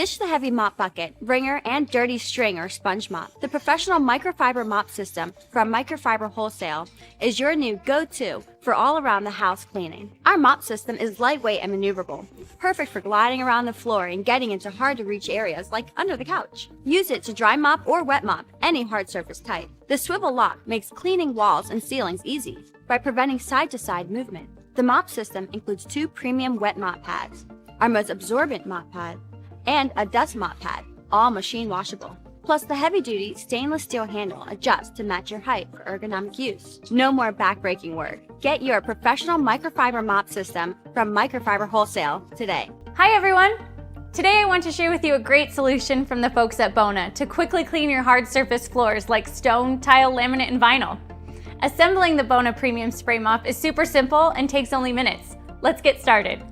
Ditch the heavy mop bucket, wringer, and dirty string or sponge mop. The professional microfiber mop system from Microfiber Wholesale is your new go-to for all around the house cleaning. Our mop system is lightweight and maneuverable, perfect for gliding around the floor and getting into hard-to-reach areas like under the couch. Use it to dry mop or wet mop any hard surface type. The swivel lock makes cleaning walls and ceilings easy by preventing side-to-side movement. The mop system includes 2 premium wet mop pads, our most absorbent mop pad, and a dust mop pad, all machine washable. Plus, the heavy-duty stainless steel handle adjusts to match your height for ergonomic use. No more back-breaking work. Get your professional microfiber mop system from Microfiber Wholesale today. Hi everyone! Today I want to share with you a great solution from the folks at Bona to quickly clean your hard surface floors like stone, tile, laminate, and vinyl. Assembling the Bona Premium Spray Mop is super simple and takes only minutes. Let's get started.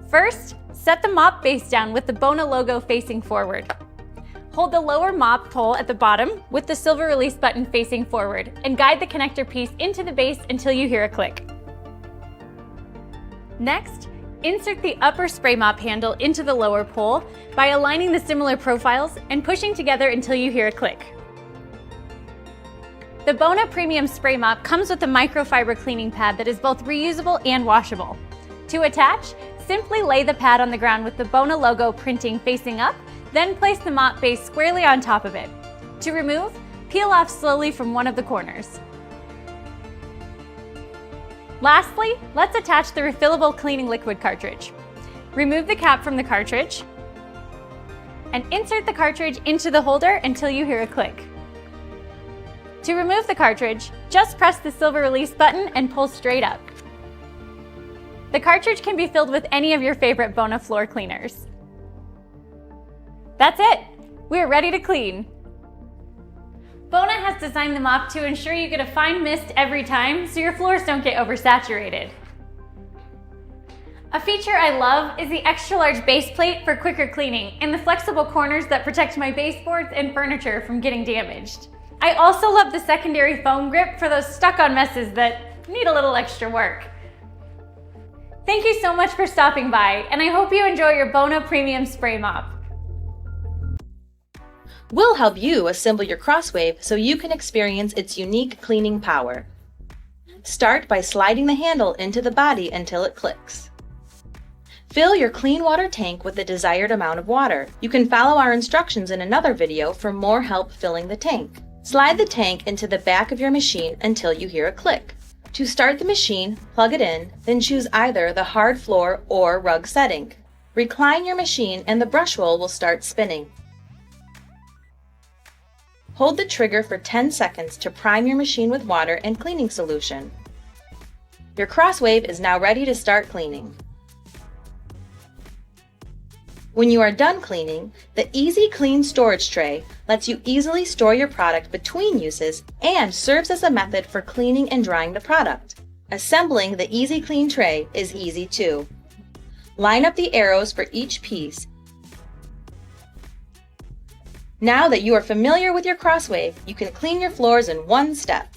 First, set the mop base down with the Bona logo facing forward. Hold the lower mop pole at the bottom with the silver release button facing forward and guide the connector piece into the base until you hear a click. Next, insert the upper spray mop handle into the lower pole by aligning the similar profiles and pushing together until you hear a click. The Bona Premium Spray Mop comes with a microfiber cleaning pad that is both reusable and washable. To attach, simply lay the pad on the ground with the Bona logo printing facing up, then place the mop base squarely on top of it. To remove, peel off slowly from one of the corners. Lastly, let's attach the refillable cleaning liquid cartridge. Remove the cap from the cartridge and insert the cartridge into the holder until you hear a click. To remove the cartridge, just press the silver release button and pull straight up. The cartridge can be filled with any of your favorite Bona floor cleaners. That's it! We're ready to clean! Bona has designed the mop to ensure you get a fine mist every time so your floors don't get oversaturated. A feature I love is the extra large base plate for quicker cleaning and the flexible corners that protect my baseboards and furniture from getting damaged. I also love the secondary foam grip for those stuck-on messes that need a little extra work. Thank you so much for stopping by, and I hope you enjoy your Bona Premium Spray Mop. We'll help you assemble your CrossWave so you can experience its unique cleaning power. Start by sliding the handle into the body until it clicks. Fill your clean water tank with the desired amount of water. You can follow our instructions in another video for more help filling the tank. Slide the tank into the back of your machine until you hear a click. To start the machine, plug it in, then choose either the hard floor or rug setting. Recline your machine and the brush roll will start spinning. Hold the trigger for 10 seconds to prime your machine with water and cleaning solution. Your CrossWave is now ready to start cleaning. When you are done cleaning, the Easy Clean storage tray lets you easily store your product between uses and serves as a method for cleaning and drying the product. Assembling the Easy Clean tray is easy too. Line up the arrows for each piece. Now that you are familiar with your CrossWave, you can clean your floors in one step.